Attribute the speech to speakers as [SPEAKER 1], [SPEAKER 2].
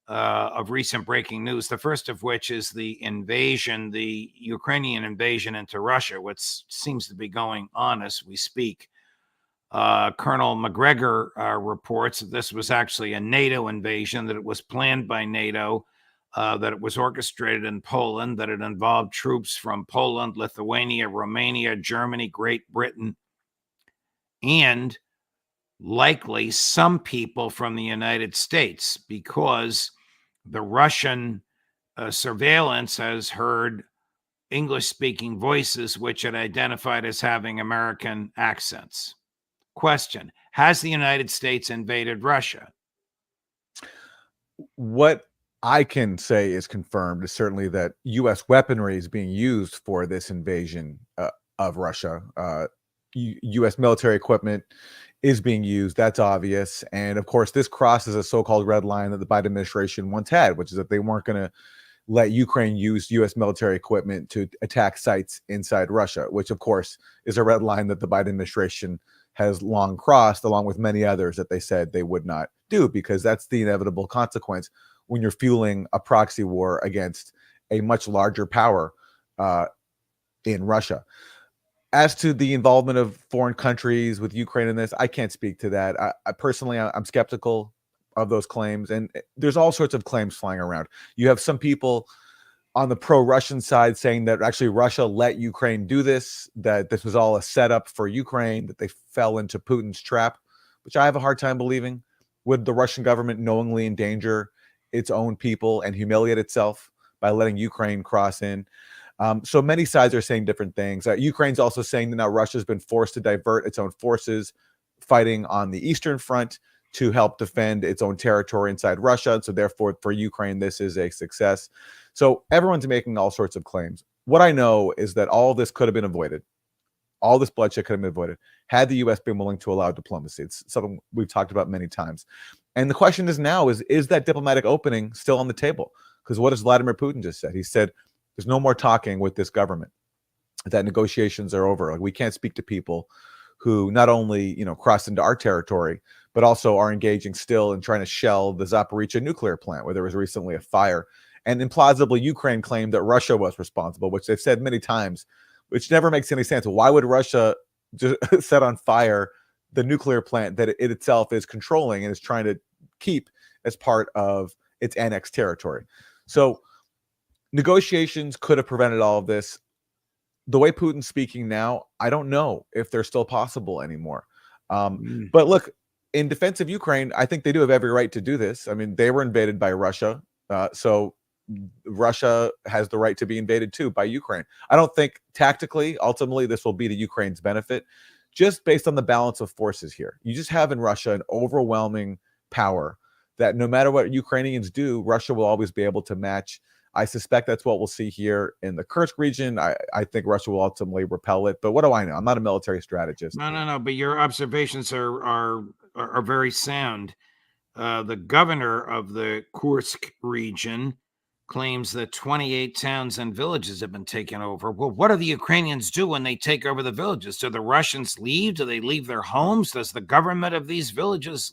[SPEAKER 1] of recent breaking news. The first of which is the Ukrainian invasion into Russia, which seems to be going on as we speak. Colonel McGregor reports that this was actually a NATO invasion, that it was planned by NATO, that it was orchestrated in Poland, that it involved troops from Poland, Lithuania, Romania, Germany, Great Britain, and likely some people from the United States, because the Russian surveillance has heard English-speaking voices which it identified as having American accents. Question: has the United States invaded Russia?
[SPEAKER 2] What I can say is confirmed is certainly that U.S. weaponry is being used for this invasion of Russia. U.S. military equipment is being used. That's obvious. And of course, this crosses a so-called red line that the Biden administration once had, which is that they weren't going to let Ukraine use U.S. military equipment to attack sites inside Russia, which of course is a red line that the Biden administration has long crossed, along with many others that they said they would not do, because that's the inevitable consequence when you're fueling a proxy war against a much larger power in Russia. As to the involvement of foreign countries with Ukraine in this, I can't speak to that. I personally, I'm skeptical of those claims, and there's all sorts of claims flying around. You have some people on the pro-Russian side saying that actually Russia let Ukraine do this, that this was all a setup for Ukraine, that they fell into Putin's trap, which I have a hard time believing. Would the Russian government knowingly endanger its own people and humiliate itself by letting Ukraine cross in? So many sides are saying different things. Ukraine's also saying that now Russia's been forced to divert its own forces fighting on the Eastern Front to help defend its own territory inside Russia. So therefore, for Ukraine, this is a success. So everyone's making all sorts of claims. What I know is that all this could have been avoided. All this bloodshed could have been avoided had the U.S. been willing to allow diplomacy. It's something we've talked about many times. And the question is now, is that diplomatic opening still on the table? Because what does Vladimir Putin just said? He said, there's no more talking with this government, that negotiations are over. Like, we can't speak to people who not only, crossed into our territory, but also are engaging still in trying to shell the Zaporizhzhia nuclear plant, where there was recently a fire. And implausibly, Ukraine claimed that Russia was responsible, which they've said many times, which never makes any sense. Why would Russia just set on fire the nuclear plant that it itself is controlling and is trying to keep as part of its annexed territory? So negotiations could have prevented all of this. The way Putin's speaking now, I don't know if they're still possible anymore. But look, in defense of Ukraine, I think they do have every right to do this. I mean, they were invaded by Russia. So Russia has the right to be invaded too by Ukraine. I don't think tactically, ultimately, this will be to Ukraine's benefit, just based on the balance of forces here. You just have in Russia an overwhelming power that no matter what Ukrainians do, Russia will always be able to match. I suspect that's what we'll see here in the Kursk region. I think Russia will ultimately repel it. But what do I know? I'm not a military strategist.
[SPEAKER 1] No. But your observations are very sound. The governor of the Kursk region claims that 28 towns and villages have been taken over. Well, what do the Ukrainians do when they take over the villages? Do the Russians leave? Do they leave their homes? Does the government of these villages